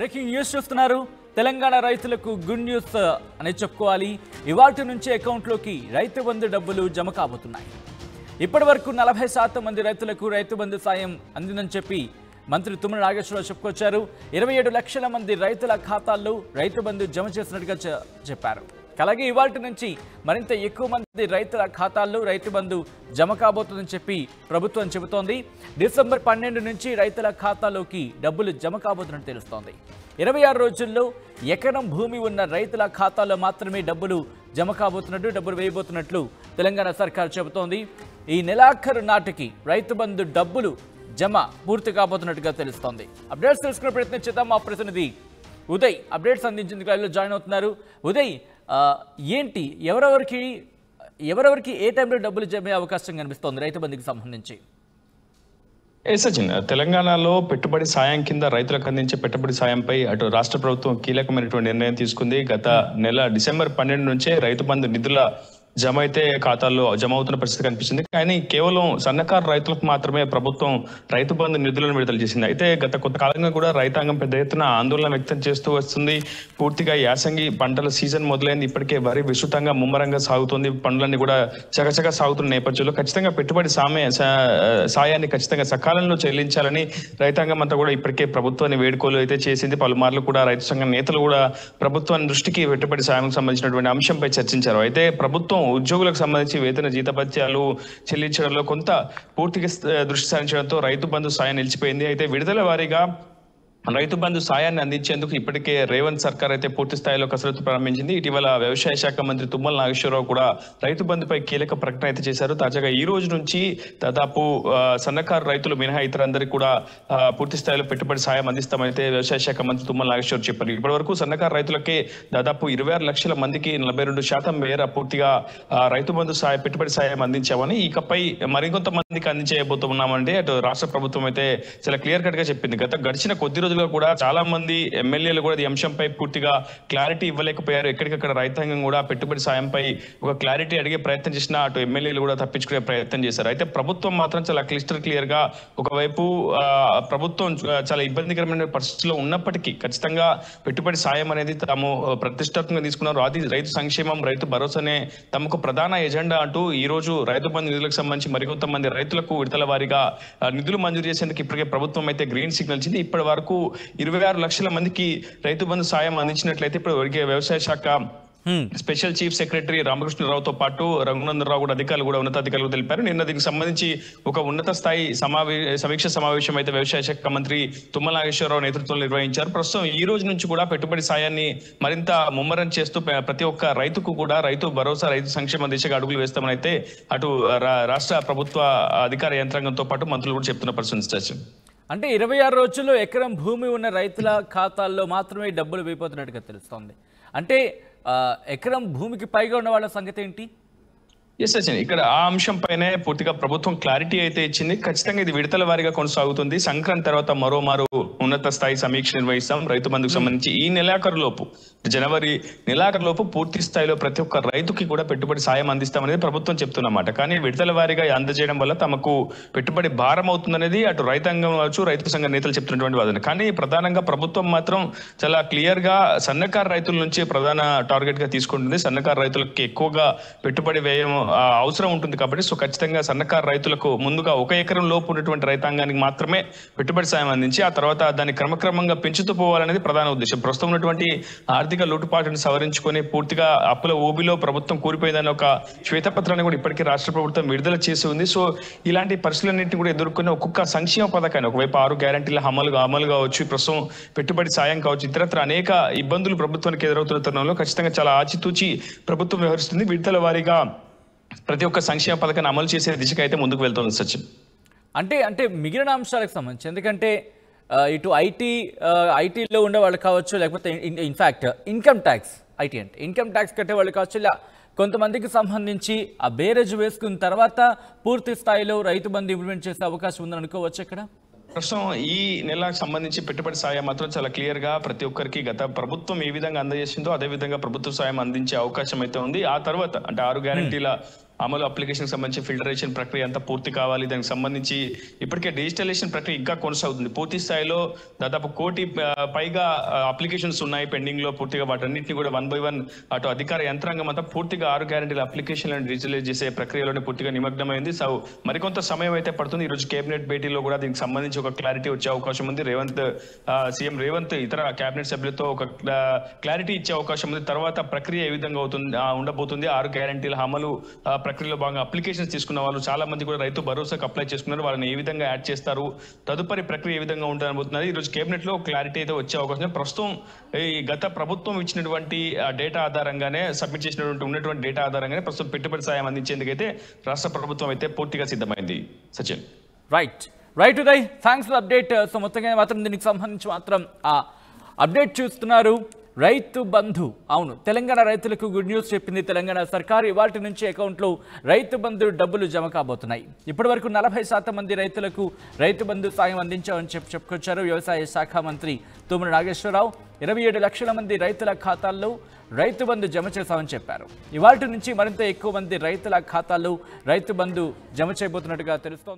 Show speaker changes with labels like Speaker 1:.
Speaker 1: Breaking news చూస్తున్నారు. తెలంగాణ రైతులకు good news అని చెప్పుకోవాలి. ఇవాల్టి నుంచి అకౌంట్లోకి రైతు బంధు డబ్బులు జమ కాబోతున్నాయి. ఇప్పటివరకు 40% మంది రైతులకు రైతు బంధు సాయం అందిందని చెప్పి మంత్రి తుమ్మల నాగేశ్వరరావు చెప్పుకొచ్చారు. 27 లక్షల మంది రైతుల ఖాతాల్లో రైతు బంధు జమ చేసినట్టుగా చెప్పారు. అలాగే ఇవాల్టి నుంచి మరింత ఎక్కువ మంది రైతుల ఖాతాల్లో రైతు బంధు జమ కాబోతుందని చెప్పి ప్రభుత్వం చెబుతోంది. డిసెంబర్ 12 నుంచి రైతుల ఖాతాలోకి డబ్బులు జమ కాబోతున్నట్టు తెలుస్తోంది. 26 రోజుల్లో ఎకరం భూమి ఉన్న రైతుల ఖాతాలో మాత్రమే డబ్బులు జమ కాబోతున్నట్టు, డబ్బులు వేయబోతున్నట్లు తెలంగాణ సర్కార్ చెబుతోంది. ఈ నెలాఖరు నాటికి రైతు బంధు డబ్బులు జమ పూర్తి కాబోతున్నట్టుగా తెలుస్తోంది. అప్డేట్స్ తెలుసుకునే ప్రయత్నం చేద్దాం. మా ప్రతినిధి ఉదయ్ అప్డేట్స్ అందించేందుకు లైవ్లో జాయిన్ అవుతున్నారు. ఉదయ్, ఏంటి ఎవరెవరికి ఏ టైంలో డబ్బులు జమే అవకాశం కనిపిస్తోంది రైతు బంధుకి సంబంధించి?
Speaker 2: సచిన్, తెలంగాణలో పెట్టుబడి సాయం కింద రైతులకు అందించే పెట్టుబడి సాయంపై అటు రాష్ట్ర ప్రభుత్వం కీలకమైనటువంటి నిర్ణయం తీసుకుంది. గత నెల డిసెంబర్ 12 నుంచే రైతు బంధు నిధుల జమ అయితే ఖాతాల్లో జమ అవుతున్న పరిస్థితి కనిపిస్తుంది. కానీ కేవలం సన్నకారు రైతులకు మాత్రమే ప్రభుత్వం రైతు బంధు నిధులను విడుదల చేసింది. అయితే గత కొంతకాలంగా కూడా రైతాంగం పెద్ద ఎత్తున ఆందోళన వ్యక్తం చేస్తూ వస్తుంది. పూర్తిగా యాసంగి పంటల సీజన్ మొదలైంది. ఇప్పటికే వరి విస్తృతంగా ముమ్మరంగా సాగుతుంది. పనులన్నీ కూడా చకచకా సాగుతున్న నేపథ్యంలో ఖచ్చితంగా పెట్టుబడి సాయాన్ని ఖచ్చితంగా సకాలంలో చెల్లించాలని రైతాంగం అంతా కూడా ఇప్పటికే ప్రభుత్వాన్ని వేడుకోలు అయితే చేసింది. పలుమార్లు కూడా రైతు సంఘ నేతలు కూడా ప్రభుత్వాన్ని దృష్టికి పెట్టుబడి సాయం సంబంధించినటువంటి అంశంపై చర్చించారు. అయితే ప్రభుత్వం ఉద్యోగులకు సంబంధించి వేతన జీతభత్యాలు చెల్లించడంలో కొంత పూర్తిగా దృష్టి సారించడంతో రైతు బంధు సాయం నిలిచిపోయింది. అయితే విడుదల వారీగా రైతు బంధు సాయాన్ని అందించేందుకు ఇప్పటికే రేవంత్ సర్కార్ అయితే పూర్తి స్థాయిలో కసరత్తు ప్రారంభించింది. ఇటీవల వ్యవసాయ శాఖ మంత్రి తుమ్మల నాగేశ్వరరావు కూడా రైతు బంధుపై కీలక ప్రకటన అయితే చేశారు. తాజాగా ఈ రోజు నుంచి దాదాపు సన్నకారు రైతులు మినహా ఇతరందరికీ కూడా పూర్తి స్థాయిలో పెట్టుబడి సాయం అందిస్తామైతే వ్యవసాయ శాఖ మంత్రి తుమ్మల నాగేశ్వరరావు చెప్పారు. ఇప్పటి వరకు సన్నకారు రైతులకే దాదాపు 26 లక్షల మందికి 42% మేర పూర్తిగా రైతు బంధు పెట్టుబడి సాయం అందించామని, ఇకపై మరికొంతమందికి అందించబోతున్నామంటే అటు రాష్ట్ర ప్రభుత్వం అయితే చాలా క్లియర్ కట్ గా చెప్పింది. గడిచిన కొద్ది రోజులుగా కూడా చాలా మంది ఎమ్మెల్యేలు కూడా ఈ అంశంపై పూర్తిగా క్లారిటీ ఇవ్వలేకపోయారు. ఎక్కడికక్కడ రైతాంగం కూడా పెట్టుబడి సాయంపై ఒక క్లారిటీ అడిగే ప్రయత్నం చేసినా అటు ఎమ్మెల్యేలు కూడా తప్పించుకునే ప్రయత్నం చేశారు. అయితే ప్రభుత్వం మాత్రం చాలా క్లియర్ గా ఒకవైపు ప్రభుత్వం చాలా ఇబ్బందికరమైన పరిస్థితుల్లో ఉన్నప్పటికీ ఖచ్చితంగా పెట్టుబడి సాయం అనేది తాము ప్రతిష్టాత్మకంగా తీసుకున్నారు. అది రైతు సంక్షేమం, రైతు భరోసానే తమకు ప్రధాన ఎజెండా అంటూ ఈ రోజు రైతు బంధు నిధులకు సంబంధించి మరికొంతమంది రైతులకు విడతల వారీగా నిధులు మంజూరు చేసేందుకు ఇప్పటికే ప్రభుత్వం అయితే గ్రీన్ సిగ్నల్ ఇచ్చింది. ఇప్పటి వరకు 26 లక్షల మందికి రైతు బంధు సాయం అందించినట్లయితే ఇప్పుడు వ్యవసాయ శాఖ స్పెషల్ చీఫ్ సెక్రటరీ రామకృష్ణరావుతో పాటు రఘునందనరావు కూడా ఉన్నతాధికారులు తెలిపారు. నిన్న దీనికి సంబంధించి ఒక ఉన్నత స్థాయి సమీక్ష సమావేశం అయితే వ్యవసాయ శాఖ మంత్రి తుమ్మల నాగేశ్వరరావు నేతృత్వంలో నిర్వహించారు. ప్రస్తుతం ఈ రోజు నుంచి కూడా పెట్టుబడి సాయాన్ని మరింత ముమ్మరం చేస్తూ ప్రతి ఒక్క రైతుకు కూడా రైతు భరోసా, రైతు సంక్షేమ దిశగా అడుగులు వేస్తామని అయితే అటు రాష్ట్ర ప్రభుత్వ అధికార యంత్రాంగంతో పాటు మంత్రులు కూడా చెప్తున్న పరిస్థితి.
Speaker 1: అంటే 26 రోజుల్లో ఎకరం భూమి ఉన్న రైతుల ఖాతాల్లో మాత్రమే డబ్బులు వేయబోతున్నట్టుగా తెలుస్తోంది. అంటే ఎకరం భూమికి పైగా ఉన్న వాళ్ళ సంగతి ఏంటి?
Speaker 2: ఇక్కడ ఆ అంశం పైనే పూర్తిగా ప్రభుత్వం క్లారిటీ అయితే ఇచ్చింది. ఖచ్చితంగా ఇది విడతల వారీగా కొనసాగుతుంది. సంక్రాంతి తర్వాత మరోమారు ఉన్నత స్థాయి సమీక్ష నిర్వహిస్తాం. రైతు బంధుకు సంబంధించి ఈ నెలాఖరులోపు, జనవరి నెలాఖరులోపు పూర్తి స్థాయిలో ప్రతి ఒక్క రైతుకి కూడా పెట్టుబడి సాయం అందిస్తామనేది ప్రభుత్వం చెప్తున్నమాట. కానీ విడతల వారీగా అందజేయడం వల్ల తమకు పెట్టుబడి భారం అవుతుందనేది అటు రైతాంగం కావచ్చు, రైతు సంఘ నేతలు చెప్తున్నటువంటి వాదన. కానీ ప్రధానంగా ప్రభుత్వం మాత్రం చాలా క్లియర్ గా సన్నకారు రైతుల నుంచి ప్రధాన టార్గెట్ గా తీసుకుంటుంది. సన్నకారు రైతులకు ఎక్కువగా పెట్టుబడి వ్యయం అవసరం ఉంటుంది కాబట్టి ఖచ్చితంగా సన్నకారు రైతులకు ముందుగా 1 ఎకరం లోపు ఉన్నటువంటి రైతాంగానికి మాత్రమే పెట్టుబడి సాయం అందించి ఆ తర్వాత దాన్ని క్రమక్రమంగా పెంచుతూ పోవాలనేది ప్రధాన ఉద్దేశం. ప్రస్తుతం ఉన్నటువంటి ఆర్థిక లోటుపాటును సవరించుకొని పూర్తిగా అప్పుల ఊబిలో ప్రభుత్వం కూలిపోయిందని ఒక శ్వేతపత్రాన్ని కూడా ఇప్పటికీ రాష్ట్ర ప్రభుత్వం విడుదల చేసి ఉంది. సో ఇలాంటి పరిస్థితులన్నింటినీ కూడా ఎదుర్కొనే ఒక్కొక్క సంక్షేమ పథకాన్ని, ఒకవైపు 6 గ్యారంటీల అమలు కావచ్చు, ప్రస్తుతం పెట్టుబడి సాయం కావచ్చు, ఇతరత్ర అనేక ఇబ్బందులు ప్రభుత్వానికి ఎదురవుతున్న తరుణంలో ఖచ్చితంగా చాలా ఆచితూచి ప్రభుత్వం వ్యవహరిస్తుంది. విడతల వారీగా ప్రతి ఒక్క సంక్షేమ పథకాన్ని అమలు చేసే దిశగా అయితే ముందుకు వెళ్తుంది సచిన్.
Speaker 1: అంటే మిగిలిన అంశాలకు సంబంధించి, ఎందుకంటే ఇటు ఐటీలో ఉండే వాళ్ళు కావచ్చు, లేకపోతే ఇన్ఫ్యాక్ట్ ఇన్కమ్ ట్యాక్స్ కట్టే వాళ్ళు కావచ్చు, ఇలా కొంతమందికి సంబంధించి ఆ బేరేజ్ వేసుకున్న తర్వాత పూర్తి స్థాయిలో రైతు బంధు ఇంప్లిమెంట్ చేసే అవకాశం ఉందని అనుకోవచ్చు. ఇక్కడ
Speaker 2: ప్రస్తుతం ఈ నెలకు సంబంధించి పెట్టుబడి సాయం మాత్రం చాలా క్లియర్ గా ప్రతి ఒక్కరికి గత ప్రభుత్వం ఏ విధంగా అందజేసిందో అదే విధంగా ప్రభుత్వ సాయం అందించే అవకాశం అయితే ఉంది. ఆ తర్వాత అంటే 6 గ్యారంటీల అమలు అప్లికేషన్ సంబంధించి ఫిల్టరేషన్ ప్రక్రియ అంతా పూర్తి కావాలి. దానికి సంబంధించి ఇప్పటికే డిజిటలైజేషన్ ప్రక్రియ ఇంకా కొనసాగుతుంది. పూర్తి స్థాయిలో దాదాపు 1 కోటి పైగా అప్లికేషన్స్ ఉన్నాయి పెండింగ్ లో. పూర్తిగా వాటన్నింటినీ కూడా 1 by 1 అటు అధికార యంత్రాంగం అంతా పూర్తిగా 6 గ్యారెంటీల అప్లికేషన్లను డిజిటలైజ్ చేసే ప్రక్రియలోనే పూర్తిగా నిమగ్నమైంది. సో మరికొంత సమయం అయితే పడుతుంది. ఈ రోజు కేబినెట్ భేటీలో కూడా దీనికి సంబంధించి ఒక క్లారిటీ వచ్చే అవకాశం ఉంది. సీఎం రేవంత్ ఇతర కేబినెట్ సభ్యులతో ఒక క్లారిటీ ఇచ్చే అవకాశం ఉంది. తర్వాత ప్రక్రియ ఏ విధంగా ఉండబోతుంది, 6 గ్యారెంటీల అమలు ప్రక్రియలో భాగంగా అప్లికేషన్స్ తీసుకున్న వాళ్ళు చాలా మంది కూడా రైతు భరోసాకు అప్లై చేసుకున్నారు. వాళ్ళని ఏ విధంగా యాడ్ చేస్తారు, తదుపరి ప్రక్రియ ఏ విధంగా ఉండబోతున్నది ఈ రోజు కేబినెట్ లో క్లారిటీ అయితే వచ్చే అవకాశం ఉంది. ప్రస్తుతం ఈ గత ప్రభుత్వం ఇచ్చినటువంటి డేటా ఆధారంగానే సబ్మిట్ ఉన్నటువంటి డేటా ఆధారంగానే ప్రస్తుతం పెట్టుబడి సాయం అందించేందుకైతే రాష్ట్ర ప్రభుత్వం అయితే పూర్తిగా సిద్ధమైంది. Sachin.
Speaker 1: Right Uday, thanks for update. So మొత్తంగా మాత్రం దీనికి సంబంధించి మాత్రం ఆ అప్డేట్ చూస్తున్నారు. రైతు బంధు, అవును, తెలంగాణ రైతులకు గుడ్ న్యూస్ చెప్పింది తెలంగాణ సర్కారు. ఇవాల్టి నుంచి అకౌంట్లో రైతు బంధు డబ్బులు జమ కాబోతున్నాయి. ఇప్పటి వరకు 40% మంది రైతులకు రైతు బంధు సాయం అందించామని చెప్పుకొచ్చారు వ్యవసాయ శాఖ మంత్రి తుమ్మల నాగేశ్వరరావు. 27 లక్షల మంది రైతుల ఖాతాల్లో రైతు బంధు జమ చేశామని చెప్పారు. ఇవాల్టి నుంచి మరింత ఎక్కువ మంది రైతుల ఖాతాల్లో రైతు బంధు జమ చేయబోతున్నట్టుగా తెలుస్తోంది.